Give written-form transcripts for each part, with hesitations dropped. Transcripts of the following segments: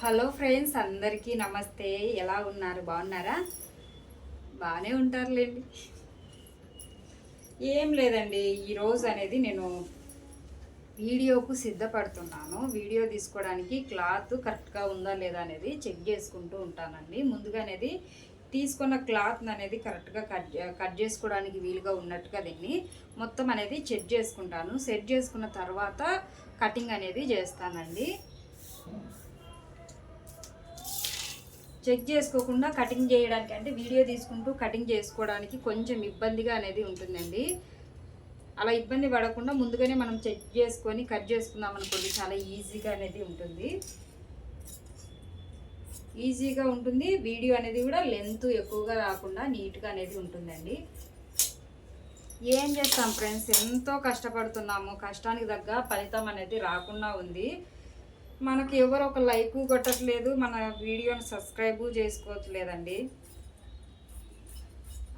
Hello friends, అందరికీ నమస్తే. ఎలా ఉన్నారు? బాగున్నారా? బాగానే ఉంటారులేండి. ఏం లేదండి, ఈరోజు అనేది నేను వీడియోకు సిద్ధపడుతున్నాను. వీడియో తీసుకోవడానికి క్లాత్ కరెక్ట్గా ఉందా లేదా అనేది చెక్ చేసుకుంటూ ఉంటానండి. ముందుగా అనేది తీసుకున్న క్లాత్ అనేది కరెక్ట్గా కట్ చేసుకోవడానికి వీలుగా ఉన్నట్టుగా దీన్ని మొత్తం అనేది చెక్ చేసుకుంటాను. సెట్ చేసుకున్న తర్వాత కటింగ్ అనేది చేస్తానండి. చెక్ చేసుకోకుండా కటింగ్ చేయడానికి అంటే వీడియో తీసుకుంటూ కటింగ్ చేసుకోవడానికి కొంచెం ఇబ్బందిగా అనేది ఉంటుందండి. అలా ఇబ్బంది పడకుండా ముందుగానే మనం చెక్ చేసుకొని కట్ చేసుకుందాం అనుకోండి, చాలా ఈజీగా అనేది ఉంటుంది. ఈజీగా ఉంటుంది. వీడియో అనేది కూడా లెంత్ ఎక్కువగా రాకుండా నీట్గా అనేది ఉంటుందండి. ఏం చేస్తాం ఫ్రెండ్స్, ఎంతో కష్టపడుతున్నాము, కష్టానికి తగ్గ ఫలితం అనేది రాకుండా ఉంది. మనకి ఎవరు ఒక లైక్ కొట్టట్లేదు, మన వీడియోని సబ్స్క్రైబ్ చేసుకోవట్లేదండి.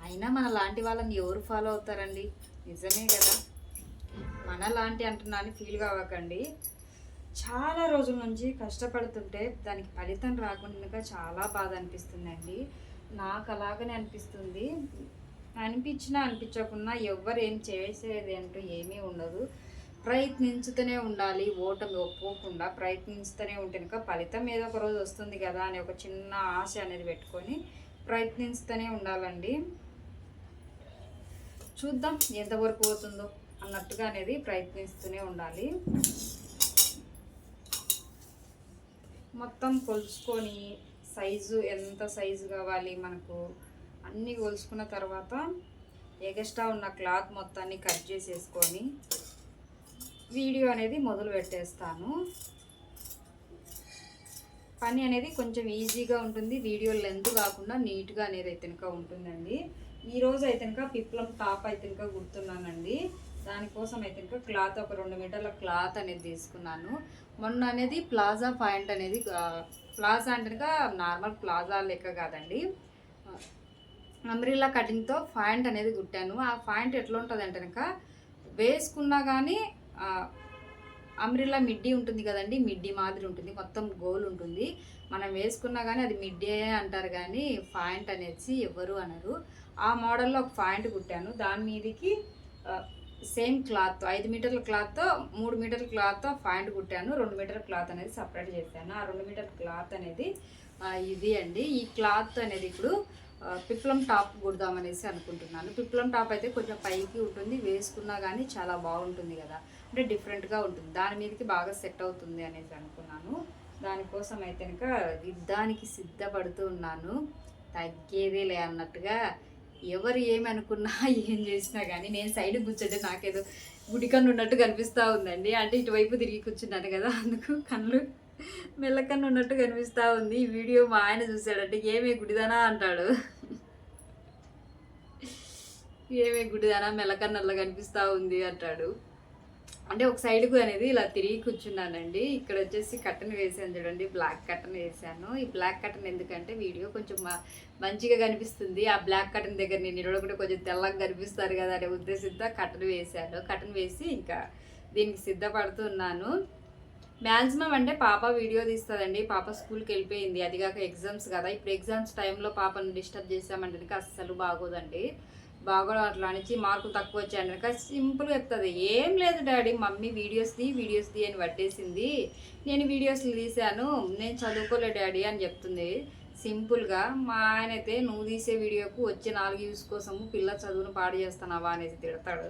అయినా మన లాంటి వాళ్ళని ఎవరు ఫాలో అవుతారండి? నిజమే కదా. మన లాంటి అంటున్నాను, ఫీల్ కావకండి. చాలా రోజుల నుంచి కష్టపడుతుంటే దానికి ఫలితం రాకుండా చాలా బాధ అనిపిస్తుందండి. నాకు అలాగనే అనిపిస్తుంది. అనిపించినా అనిపించకున్నా ఎవరు ఏం చేసేది అంటూ ఏమీ ఉండదు. ప్రయత్నించుతూనే ఉండాలి. ఓటమి ఒప్పుకోకుండా ప్రయత్నించుతూనే ఉంటే కనుక ఫలితం ఏదో ఒక రోజు వస్తుంది కదా అని ఒక చిన్న ఆశ అనేది పెట్టుకొని ప్రయత్నించుతూనే ఉండాలండి. చూద్దాం ఎంతవరకు పోతుందో అన్నట్టుగా అనేది ప్రయత్నిస్తూనే ఉండాలి. మొత్తం కొలుచుకొని సైజు ఎంత సైజు కావాలి మనకు అన్నీ కొలుచుకున్న తర్వాత ఎక్స్ట్రా ఉన్న క్లాత్ మొత్తాన్ని కట్ చేసేసుకొని వీడియో అనేది మొదలు పెట్టేస్తాను. పని అనేది కొంచెం ఈజీగా ఉంటుంది. వీడియో లెంత్ కాకుండా నీట్గా అనేది అయితే కనుక ఉంటుందండి. ఈరోజు అయితే కనుక పిప్లం టాప్ అయితే కనుక కుడుతున్నానండి. దానికోసం అయితే కనుక క్లాత్ ఒక 2 మీటర్ల క్లాత్ అనేది తీసుకున్నాను. మొన్న అనేది ప్లాజా పాయింట్ అనేది, ప్లాజా అంటే కనుక నార్మల్ ప్లాజా లెక్క కాదండి, అంబ్రిల్లా కటింగ్తో పాయింట్ అనేది కుట్టాను. ఆ పాయింట్ ఎట్లా ఉంటుంది అంటే కనుక వేసుకున్నా కానీ అంబ్రిల్లా మిడ్డీ ఉంటుంది కదండి, మిడ్డీ మాదిరి ఉంటుంది, మొత్తం గోల్ ఉంటుంది. మనం వేసుకున్నా కానీ అది మిడ్డీ అంటారు కానీ పాయింట్ అనేసి ఎవరు అనరు. ఆ మోడల్లో ఒక పాయింట్ కుట్టాను. దాని మీదకి సేమ్ క్లాత్ 5 మీటర్ల క్లాత్తో 3 మీటర్ల క్లాత్తో పాయింట్ కుట్టాను. 2 మీటర్ల క్లాత్ అనేది సపరేట్ చేశాను. ఆ 2 మీటర్ల క్లాత్ అనేది ఇది అండి. ఈ క్లాత్ అనేది ఇప్పుడు పిప్లం టాప్ కుడదామనేసి అనుకుంటున్నాను. పిప్లం టాప్ అయితే కొంచెం పైకి ఉంటుంది, వేసుకున్నా కానీ చాలా బాగుంటుంది కదా, అంటే డిఫరెంట్గా ఉంటుంది, దాని మీదకి బాగా సెట్ అవుతుంది అనేసి అనుకున్నాను. దానికోసం అయితే కనుక యుద్ధానికి సిద్ధపడుతూ ఉన్నాను. తగ్గేదేలే అన్నట్టుగా ఎవరు ఏమి అనుకున్నా ఏం చేసినా కానీ నేను సైడ్ కూర్చుంటే నాకేదో గుడికన్ను ఉన్నట్టు కనిపిస్తూ ఉందండి. అంటే ఇటువైపు తిరిగి కూర్చున్నాను కదా, అందుకు కళ్ళు మెల్లకన్ను ఉన్నట్టు కనిపిస్తూ ఉంది. ఈ వీడియో మా ఆయన చూసాడంటే ఏమే గుడిదానా అంటాడు. ఏమే గుడిదానా మెల్లకన్నల్లా కనిపిస్తూ ఉంది అంటాడు. అంటే ఒక సైడ్కు అనేది ఇలా తిరిగి కూర్చున్నానండి. ఇక్కడ వచ్చేసి కట్టన్ వేసాను చూడండి, బ్లాక్ కట్టన్ వేసాను. ఈ బ్లాక్ కట్టన్ ఎందుకంటే వీడియో కొంచెం మంచిగా కనిపిస్తుంది. ఆ బ్లాక్ కట్టన్ దగ్గర నేను నిలబడకుండా కొంచెం తెల్లగా కనిపిస్తారు కదా అనే ఉద్దేశంతో కట్టన్ వేసాను. కట్టన్ వేసి ఇంకా దీనికి సిద్ధపడుతున్నాను. మ్యాక్సిమం అంటే పాప వీడియో తీస్తుందండి. పాప స్కూల్కి వెళ్ళిపోయింది, అది కాక ఎగ్జామ్స్ కదా. ఇప్పుడు ఎగ్జామ్స్ టైంలో పాపను డిస్టర్బ్ చేసామంటే అస్సలు బాగోదండి. బాగోడం అట్లా అనిచి మార్కులు తక్కువ వచ్చాయని కనుక సింపుల్గా చెప్తుంది, ఏం లేదు డాడీ, మమ్మీ వీడియోస్ ది అని పట్టేసింది, నేను వీడియోస్లు తీశాను, నేను చదువుకోలే డాడీ అని చెప్తుంది సింపుల్గా. మా ఆయన అయితే నువ్వు తీసే వీడియోకు వచ్చే 4 వ్యూస్ కోసము పిల్ల చదువును పాడు చేస్తున్నావా అనేసి తిడతాడు.